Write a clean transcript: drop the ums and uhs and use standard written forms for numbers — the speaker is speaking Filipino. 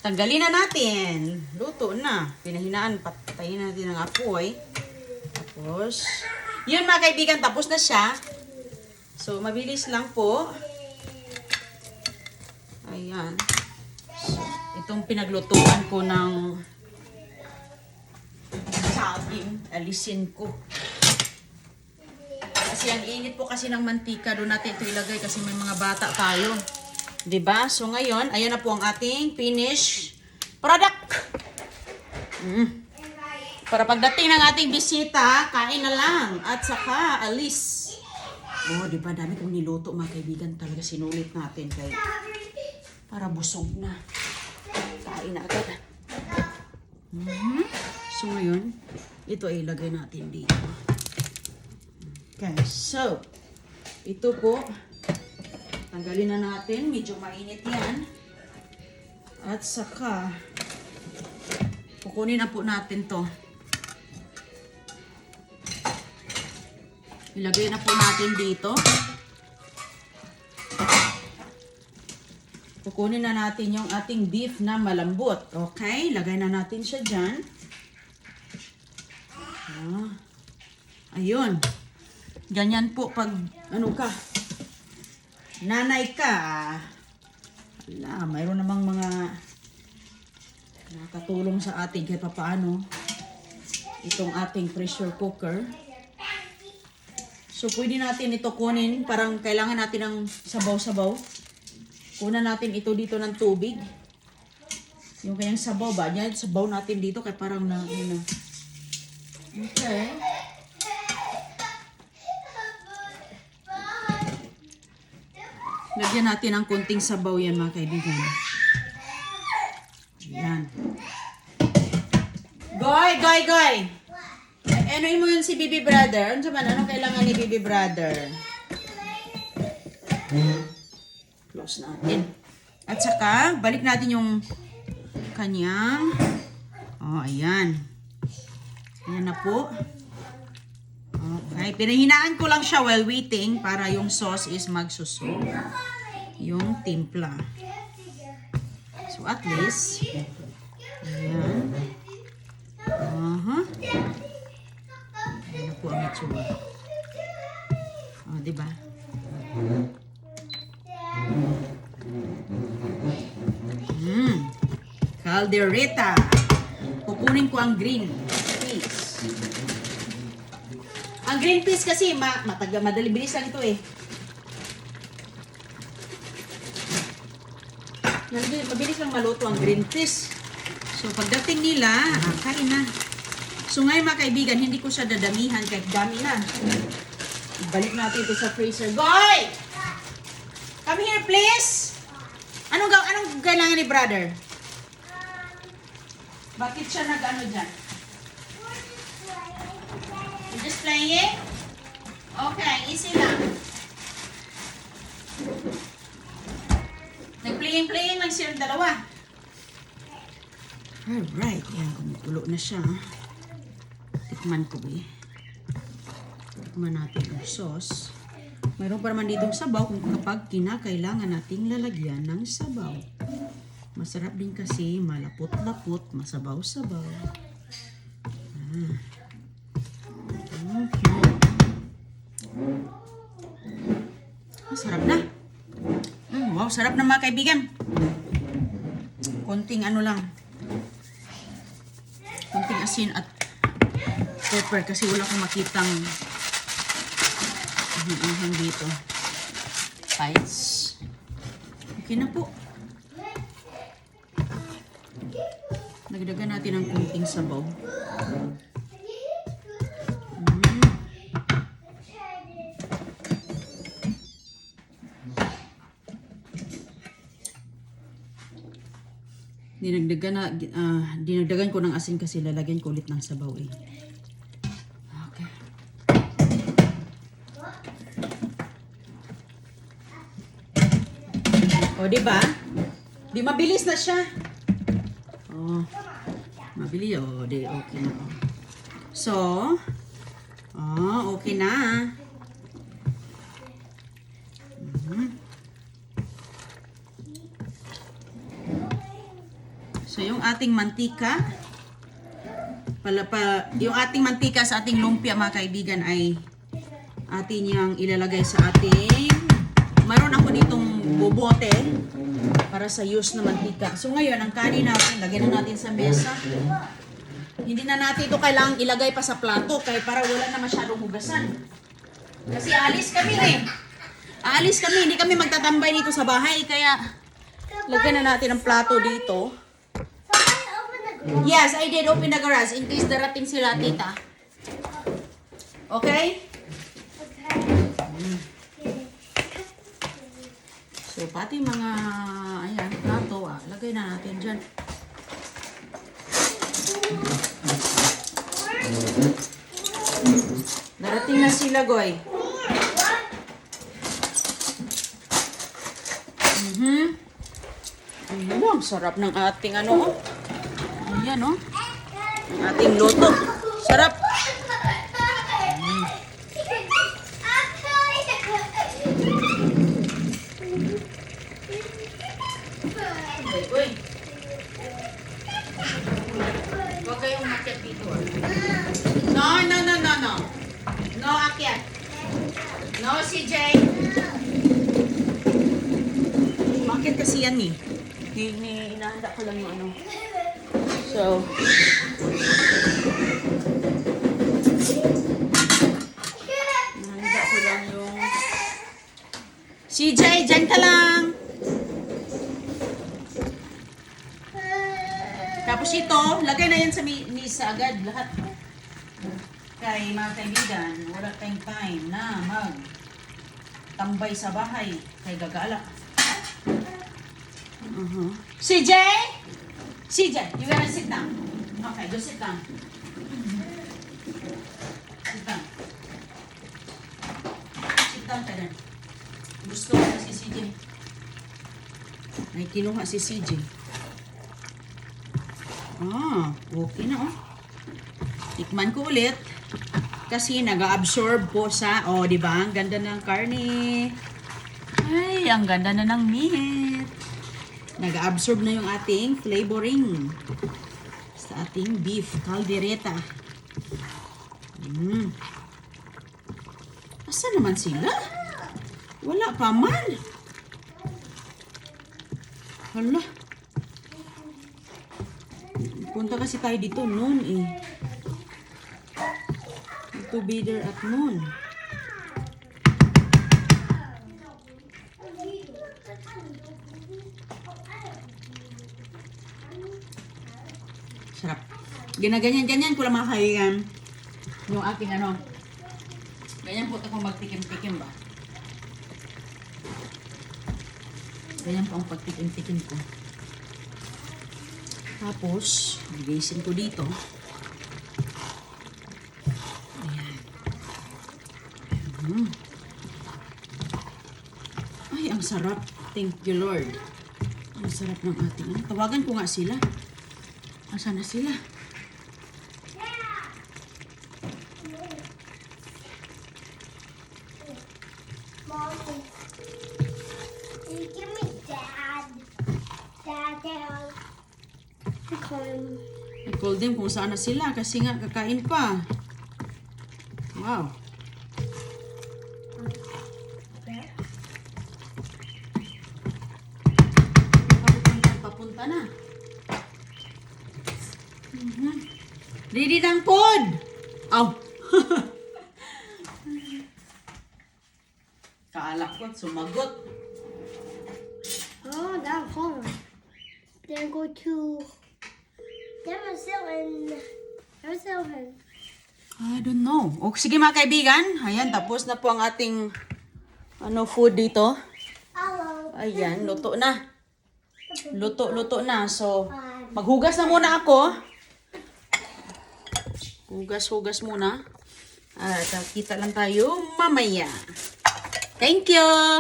Tanggalin na natin. Luto na. Pinahinaan, patayin natin ang apoy. Tapos, yun mga kaibigan, tapos na siya. So, mabilis lang po. Ayan. So, itong pinaglutuan ko ng saging, alisin ko. Kasi ang init po kasi ng mantika, doon natin ito ilagay kasi may mga bata tayo. 'Di ba? So ngayon, ayan na po ang ating finished product. Para pagdating ng ating bisita, kain na lang at saka alis. Oh, 'di ba? Dami kong niluto mga kaibigan, talaga sinulit natin kay para busog na. Kain na agad. So ngayon, ito ay ilagay natin dito. Okay, so ito po tanggalin na natin, medyo mainit yan. At saka, kukunin na po natin to. Ilagay na po natin dito. Kukunin na natin yung ating beef na malambot. Okay, lagay na natin siya dyan. Ayun. Ganyan po pag, ano ka, nanay ka, ala, mayroon namang mga nakatulong sa atin kahit papaano itong ating pressure cooker. So, pwede natin ito kunin, parang kailangan natin ng sabaw-sabaw. Kunan natin ito dito ng tubig. Yung kanyang sabaw ba? Yan, sabaw natin dito kaya parang na. Okay. Lagyan natin ng konting sabaw yan mga kaibigan. Ayan. Goy! Anuin mo yun si Bibi Brother. Anong kailangan ni Bibi Brother? Close natin. At saka, balik natin yung kanyang. Oh, ayan. Ayan na po. Okay, pinahinaan ko lang siya while waiting para yung sauce is magsuso. Yung timpla. So at least, ayan. Ayan na po ang itsura. O, diba? Caldereta. Kukunin ko ang green peas. Ang green peas kasi, madali bilis lang ito eh. Mabilis lang maluto ang green peas. So, pagdating nila, kain na. So, ngayon mga kaibigan, hindi ko siya dadamihan kahit dami na. Ibalik natin ito sa freezer. Goy! Come here, please! Anong kailangan ni brother? Bakit siya nag-ano dyan? Just playing? Okay, easy lang. Nag-playing lang silang dalawa. Alright, yan, kumukulo na siya. Tikman ko eh. Tikman natin yung sauce. Mayroon pa naman ditong sabaw kung kapag kinakailangan nating lalagyan ng sabaw. Masarap din kasi malapot-lapot, masabaw-sabaw. Sarap na. Wow, sarap na mga kaibigan. Konting ano lang. Konting asin at pepper kasi wala akong makitang dito. Spice. Okay na po. Nagdagan natin ng konting sabaw. Dinagdagan ko ng asin kasi lalagyan ko ulit ng sabaw eh. Okay. O, diba? Di mabilis na siya. Oh. Mabilis. O, di okay na. So, okay na. So, yung ating mantika, yung ating mantika sa ating lumpia, mga kaibigan, ay atin yang ilalagay sa ating, mayroon ako ditong bobote para sa use na mantika. So, ngayon, ang kanin natin, lagyan na natin sa mesa. Hindi na natin ito kailangang ilagay pa sa plato kaya para wala na masyadong hugasan. Kasi alis kami Aalis kami, hindi kami magtatambay dito sa bahay kaya lagyan na natin ang plato dito. Yes, I did open the garage in case darating sila, tita. Okay? So, pati mga, ayan, plato, lagay na natin dyan. Darating na sila, Goy. Ang sarap ng ating ano, ayan, oh. Ang ating luto. Sarap. Uy. Huwag kayong makyat dito. No. No, akyat. No, CJ. Makyat kasi yan eh. Hinahanda ko lang yung ano. So, hinahanda ko lang yung... CJ, dyan ka lang! Tapos ito, lagay na yan sa misa agad, lahat. Kay mga kaibigan, wala tayong time na tambay sa bahay. Kay gagala. CJ? CJ, you gonna sit down. Okay, go sit down. Sit down. Sit down ka na. Gusto ko na si CJ. May kinuha si CJ. Okay na, oh. Tikman ko ulit. Kasi nag-absorb po sa, di ba? Ang ganda ng karne. Ay, ang ganda na ng meat. Nag-absorb na yung ating flavoring sa ating beef caldereta. Asa naman sila? Wala pa man. Hala. Punta kasi tayo dito noon eh. To be there at noon. Sarap. Ginaganyan-ganyan ko lang mga kaibigan. Yung aking ano. Ganyan po ako magtikim-tikim ba. Ganyan po ang pagtikim-tikim ko. Tapos, bigasin ko dito. Ayan. Ay, ang sarap. Thank you, Lord. Ang sarap ng ating. Tawagan ko nga sila. Asan na sila? Mommy, give me Dad. Dad. I called them kung saan na sila kasi nga kakain pa. Wow. Papunta na. Ready ng food! Aw! Kaalak ko, sumagot. Oh, that's home. Then go to. Then we're still in. I don't know. O, sige mga kaibigan. Ayan, tapos na po ang ating food dito. Hello. Ayan, luto na. Luto na. So, maghugas na muna ako. Hugas muna. At kita lang tayo mamaya. Thank you!